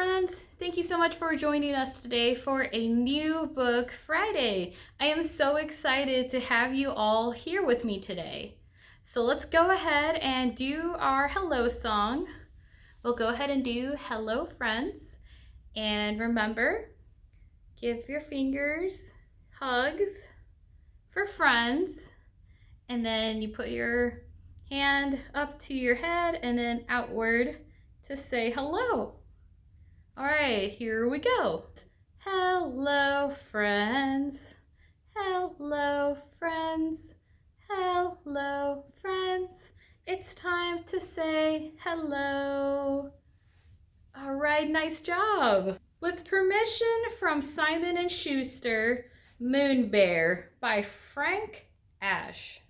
friends. Thank you so much for joining us today for a new book Friday. I am so excited to have you all here with me today. So let's go ahead and do our hello song. We'll go ahead and do hello friends. And remember, give your fingers hugs for friends. And then you put your hand up to your head and then outward to say hello. All right, here we go. Hello, friends. Hello, friends. Hello, friends. It's time to say hello. All right, nice job. With permission from Simon & Schuster, Moonbear by Frank Asch.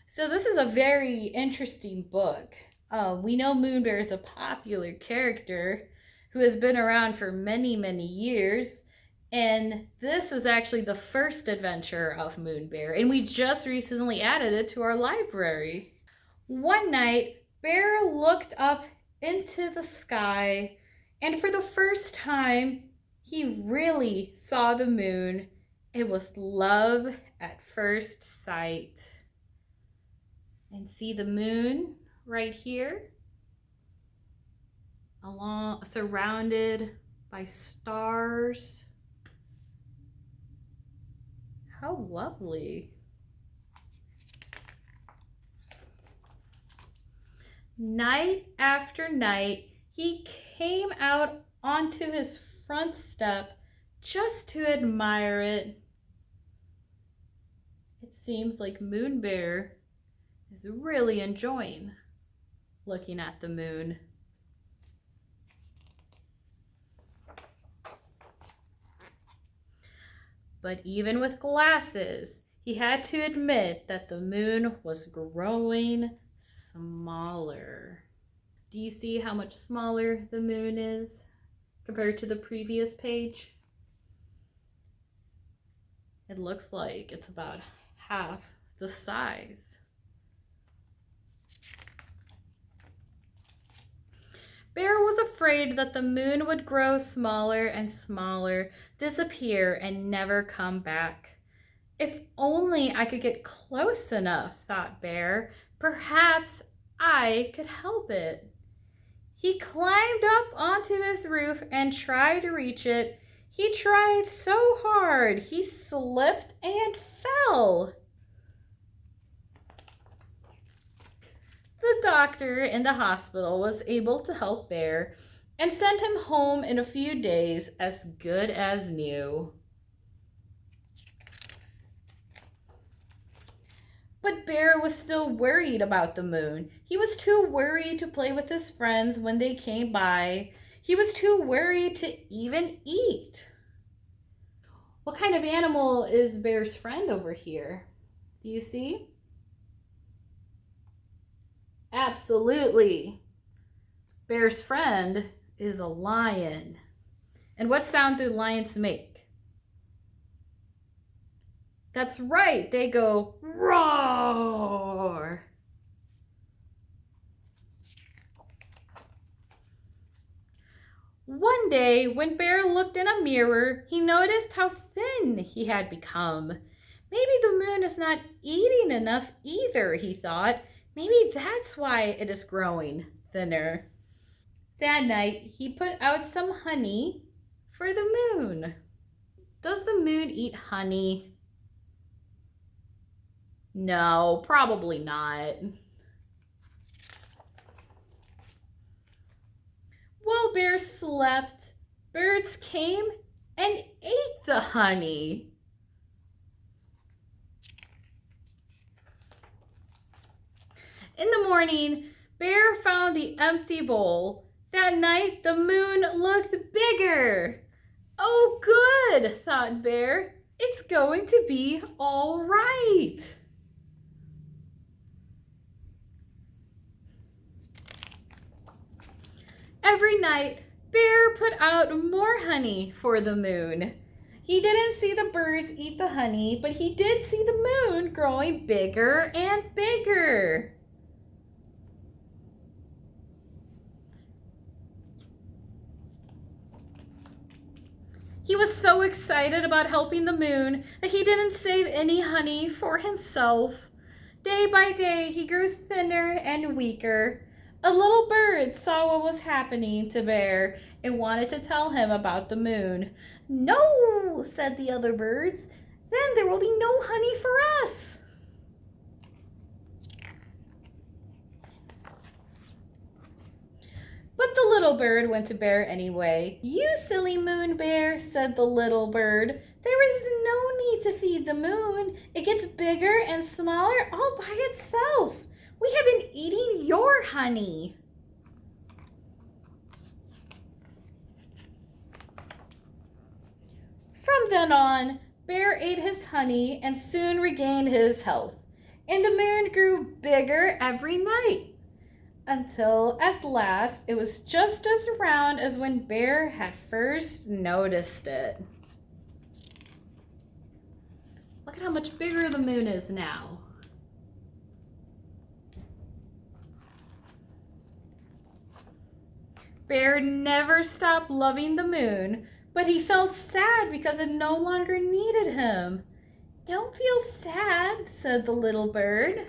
So this is a very interesting book. We know Moonbear is a popular character who has been around for many, many years. And this is actually the first adventure of Moonbear, and we just recently added it to our library. One night, Bear looked up into the sky, and for the first time, he really saw the moon. It was love at first sight. And see the moon right here, surrounded by stars. How lovely. Night after night, he came out onto his front step just to admire it. It seems like Moonbear is really enjoying looking at the moon. But even with glasses, he had to admit that the moon was growing smaller. Do you see how much smaller the moon is compared to the previous page? It looks like it's about half the size. Bear was afraid that the moon would grow smaller and smaller, disappear, and never come back. If only I could get close enough, thought Bear. Perhaps I could help it. He climbed up onto his roof and tried to reach it. He tried so hard, he slipped and fell. The doctor in the hospital was able to help Bear and sent him home in a few days as good as new. But Bear was still worried about the moon. He was too worried to play with his friends when they came by. He was too worried to even eat. What kind of animal is Bear's friend over here? Do you see? Absolutely. Bear's friend is a lion. And what sound do lions make? That's right, they go roar. One day, when Bear looked in a mirror, he noticed how thin he had become. Maybe the moon is not eating enough either, he thought. Maybe that's why it is growing thinner. That night, he put out some honey for the moon. Does the moon eat honey? No, probably not. While Bear slept, birds came and ate the honey. In the morning, Bear found the empty bowl. That night, the moon looked bigger. Oh, good, thought Bear. It's going to be all right. Every night, Bear put out more honey for the moon. He didn't see the birds eat the honey, but he did see the moon growing bigger and bigger. He was so excited about helping the moon that he didn't save any honey for himself. Day by day, he grew thinner and weaker. A little bird saw what was happening to Bear and wanted to tell him about the moon. "No," said the other birds, "then there will be no honey for us." But the little bird went to Bear anyway. "You silly Moonbear," said the little bird. "There is no need to feed the moon. It gets bigger and smaller all by itself. We have been eating your honey." From then on, Bear ate his honey and soon regained his health. And the moon grew bigger every night, until at last it was just as round as when Bear had first noticed it. Look at how much bigger the moon is now. Bear never stopped loving the moon, but he felt sad because it no longer needed him. "Don't feel sad," said the little bird.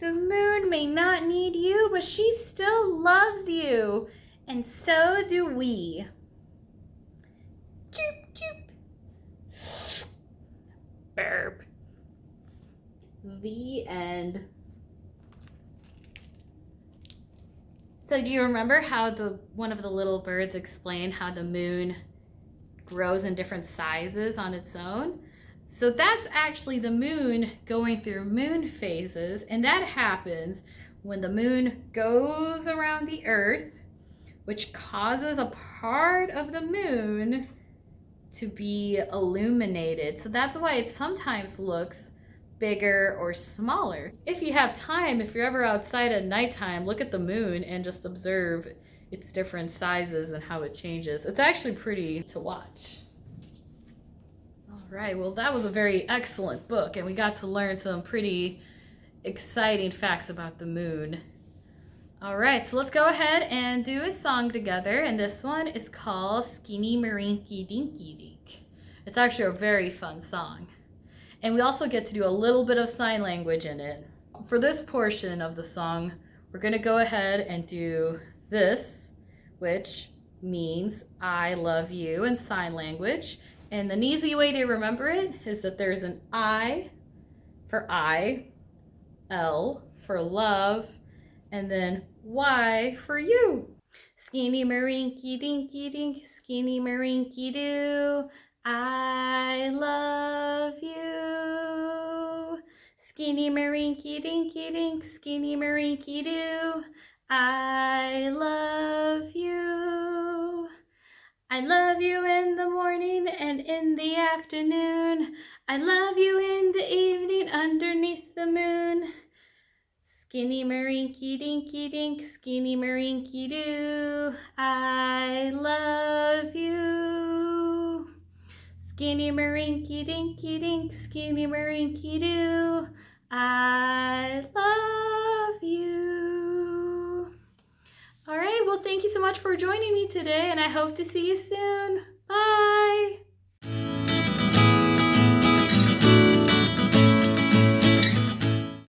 "The moon may not need you, but she still loves you, and so do we." Choop, choop. Burp. The end. So do you remember how one of the little birds explained how the moon grows in different sizes on its own? So that's actually the moon going through moon phases, and that happens when the moon goes around the earth, which causes a part of the moon to be illuminated. So that's why it sometimes looks bigger or smaller. If you have time, if you're ever outside at nighttime, look at the moon and just observe its different sizes and how it changes. It's actually pretty to watch. All right, well, that was a very excellent book, and we got to learn some pretty exciting facts about the moon. All right, so let's go ahead and do a song together, and this one is called Skinny Marinky Dinky Dink. It's actually a very fun song. And we also get to do a little bit of sign language in it. For this portion of the song, we're gonna go ahead and do this, which means I love you in sign language. And an easy way to remember it is that there's an I for I, L for love, and then Y for you. Skinny marinky dinky dink, skinny marinky doo, I love you. Skinny marinky dinky dink, skinny marinky doo, I love you. I love you in the morning and in the afternoon. I love you in the evening underneath the moon. Skinny marinky dinky dink, skinny marinky doo, I love you. Skinny marinky dinky dink, skinny marinky doo, I love you. All right, well, thank you so much for joining me today, and I hope to see you soon. Bye.